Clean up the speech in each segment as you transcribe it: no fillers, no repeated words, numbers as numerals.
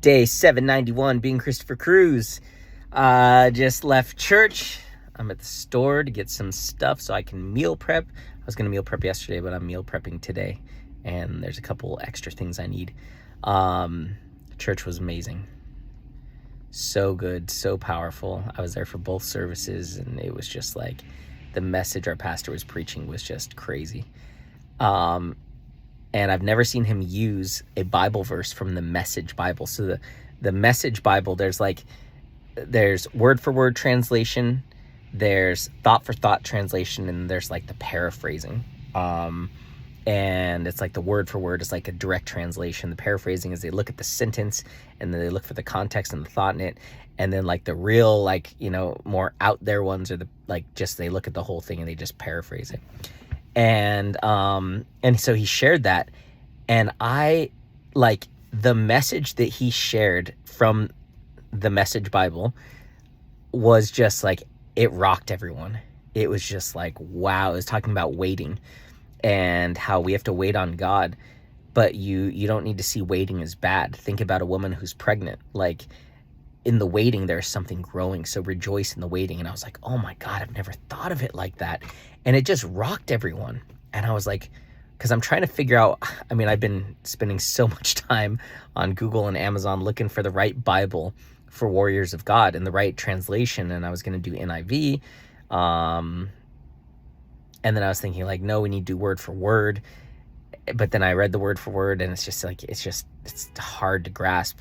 Day 791, being Christopher Cruz. Just left church. I'm at the store to get some stuff so I can meal prep. I was going to meal prep yesterday, but I'm meal prepping today. And there's a couple extra things I need. Church was amazing. So good, so powerful. I was there for both services, and it was just like the message our pastor was preaching was just crazy. And I've never seen him use a Bible verse from the Message Bible. So the Message Bible, there's word for word translation, there's thought for thought translation, and there's like the paraphrasing. And it's like the word for word is like a direct translation. The paraphrasing is they look at the sentence and then they look for the context and the thought in it. And then like the real, more out there ones are just they look at the whole thing and they just paraphrase it. And so he shared that, and the message that he shared from the Message Bible was just like, it rocked everyone. It was just like, wow. It was talking about waiting and how we have to wait on God, but you don't need to see waiting as bad. Think about a woman who's pregnant. Like, in the waiting, there's something growing. So rejoice in the waiting. And I was like, oh my God, I've never thought of it like that. And it just rocked everyone. And I was like, because I'm trying to figure out, I've been spending so much time on Google and Amazon looking for the right Bible for Warriors of God and the right translation. And I was going to do NIV. And then I was thinking no, we need to do word for word. But then I read the word for word and it's hard to grasp.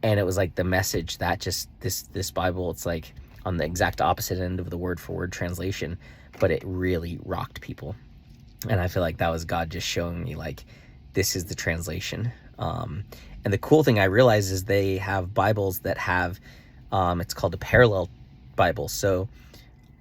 And it was like the message that this Bible, it's like on the exact opposite end of the word for word translation, but it really rocked people. And I feel like that was God just showing me this is the translation. And the cool thing I realized is they have Bibles that have, it's called a parallel Bible. So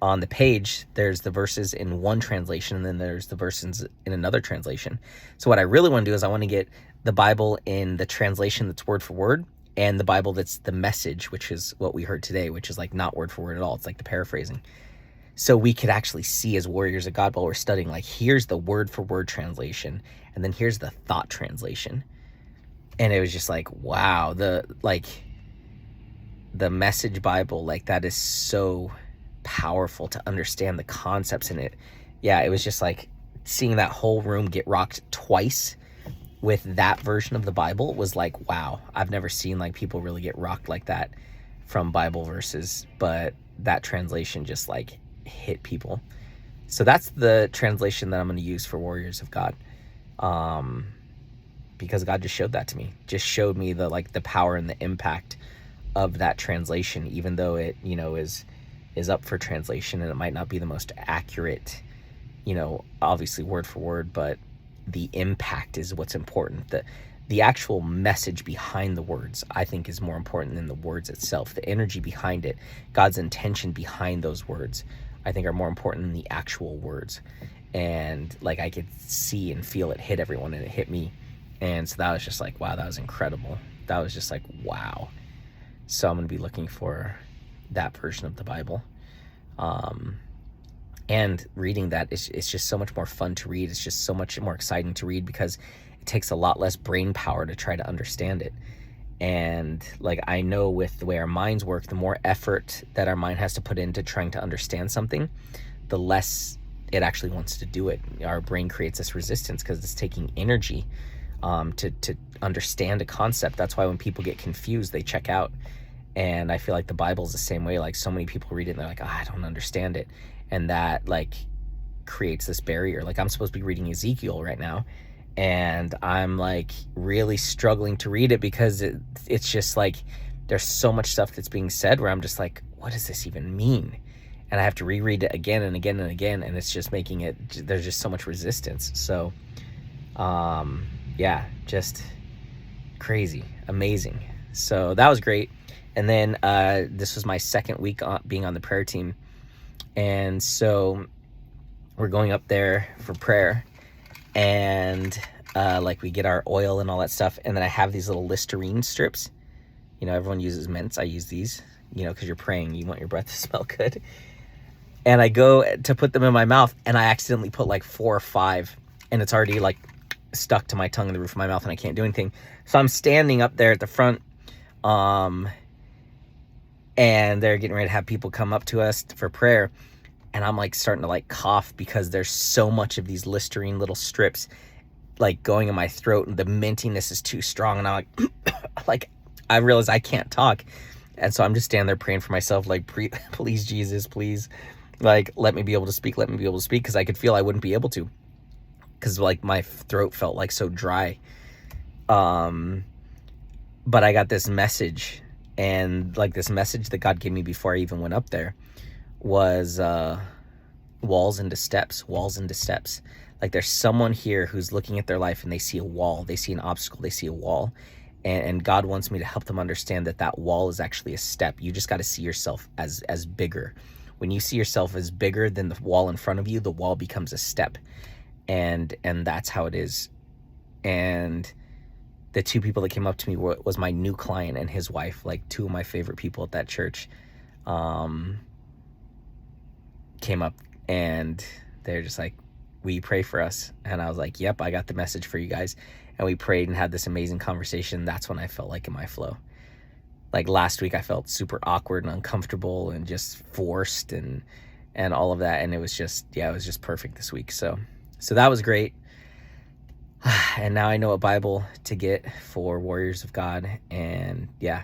on the page, there's the verses in one translation, and then there's the verses in another translation. So what I really want to do is I want to get the Bible in the translation that's word for word, and the Bible that's the Message, which is what we heard today, which is not word for word at all. It's like the paraphrasing. So we could actually see as Warriors of God while we're studying, here's the word for word translation, and then here's the thought translation. And it was just wow, the Message Bible, that is so powerful to understand the concepts in it. Yeah, it was just seeing that whole room get rocked twice with that version of the Bible was wow, I've never seen people really get rocked like that from Bible verses, but that translation just hit people. So that's the translation that I'm going to use for Warriors of God, because God just showed that to me, just showed me the power and the impact of that translation, even though it is up for translation and it might not be the most accurate, obviously word for word, but the impact is what's important. The actual message behind the words, I think, is more important than the words itself. The energy behind it, God's intention behind those words, I think, are more important than the actual words. And I could see and feel it hit everyone, and it hit me. And so that was just wow, that was incredible. That was just wow. So I'm going to be looking for that version of the Bible. And reading that, it's just so much more fun to read. It's just so much more exciting to read because it takes a lot less brain power to try to understand it. And I know with the way our minds work, the more effort that our mind has to put into trying to understand something, the less it actually wants to do it. Our brain creates this resistance because it's taking energy to understand a concept. That's why when people get confused, they check out. And I feel like the Bible's the same way. So many people read it and they're I don't understand it. And that creates this barrier. I'm supposed to be reading Ezekiel right now, and I'm really struggling to read it because it's just there's so much stuff that's being said where I'm just what does this even mean? And I have to reread it again and again and again, and it's just making it, there's just so much resistance. So yeah, just crazy, amazing. So that was great. And then this was my second week being on the prayer team. And so we're going up there for prayer, and we get our oil and all that stuff. And then I have these little Listerine strips. Everyone uses mints. I use these, because you're praying. You want your breath to smell good. And I go to put them in my mouth, and I accidentally put 4 or 5, and it's already stuck to my tongue and the roof of my mouth and I can't do anything. So I'm standing up there at the front, and they're getting ready to have people come up to us for prayer. And I'm like starting to like cough because there's so much of these Listerine little strips like going in my throat, and the mintiness is too strong. And I'm like, I realize I can't talk. And so I'm just standing there praying for myself, like, please, Jesus, please, like, let me be able to speak, because I could feel I wouldn't be able to, because like my throat felt like so dry. But I got this message, and like this message that God gave me before I even went up there was walls into steps. Like there's someone here who's looking at their life and they see a wall, they see an obstacle, they see a wall. And God wants me to help them understand that that wall is actually a step. You just got to see yourself as bigger. When you see yourself as bigger than the wall in front of you, the wall becomes a step. And that's how it is. And the two people that came up to me was my new client and his wife, like two of my favorite people at that church, came up, and they're just like, will you pray for us? And I was like, yep, I got the message for you guys. And we prayed and had this amazing conversation. That's when I felt like in my flow. Like last week I felt super awkward and uncomfortable and just forced and all of that. And it was just perfect this week. So that was great. And now I know a Bible to get for Warriors of God. And yeah,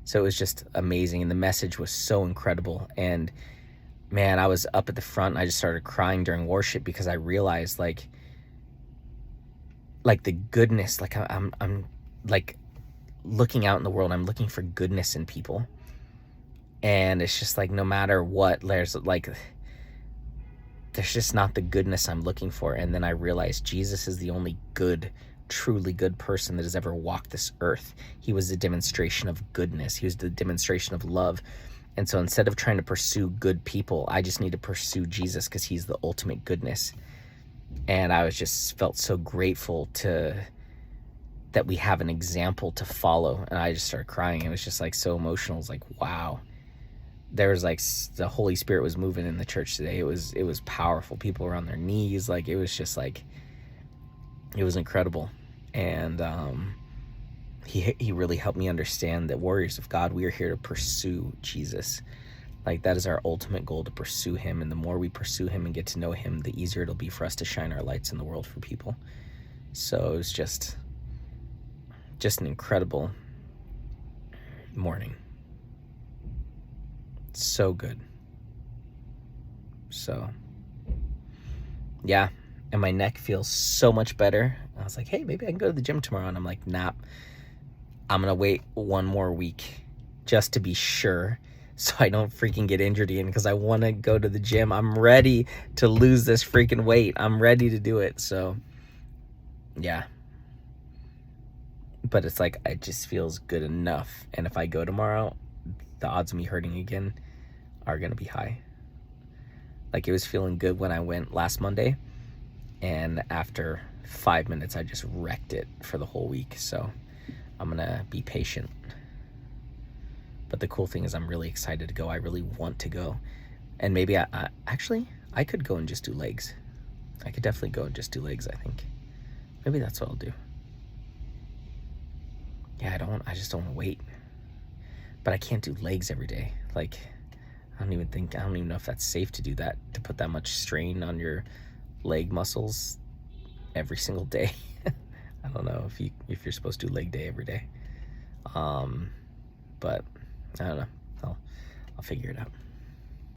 so it was just amazing. And the message was so incredible. And man, I was up at the front and I just started crying during worship because I realized like the goodness, like I'm like looking out in the world, I'm looking for goodness in people. And it's just like, no matter what, there's just not the goodness I'm looking for. And then I realized Jesus is the only good, truly good person that has ever walked this earth. He was the demonstration of goodness. He was the demonstration of love. And so instead of trying to pursue good people, I just need to pursue Jesus because he's the ultimate goodness. And I was just felt so grateful that we have an example to follow. And I just started crying. It was just like so emotional. It was like, wow. There was like the Holy Spirit was moving in the church today. It was powerful. People were on their knees. Like it was just like, it was incredible. And he really helped me understand that Warriors of God, we are here to pursue Jesus. Like that is our ultimate goal, to pursue him. And the more we pursue him and get to know him, the easier it'll be for us to shine our lights in the world for people. So it was just an incredible morning. So good. So yeah. And my neck feels so much better. I was like, hey, maybe I can go to the gym tomorrow. And I'm like, nah, I'm going to wait one more week just to be sure, so I don't freaking get injured again, because I want to go to the gym. I'm ready to lose this freaking weight. I'm ready to do it. So yeah. But it's like, it just feels good enough. And if I go tomorrow, the odds of me hurting again are going to be high. Like it was feeling good when I went last Monday. And after 5 minutes, I just wrecked it for the whole week. So I'm going to be patient. But the cool thing is I'm really excited to go. I really want to go. And maybe I could go and just do legs. I could definitely go and just do legs, I think. Maybe that's what I'll do. Yeah, I just don't want to wait. But I can't do legs every day. Like, I don't even know if that's safe to do that, to put that much strain on your leg muscles every single day. I don't know if you're supposed to do leg day every day. But I don't know. I'll figure it out.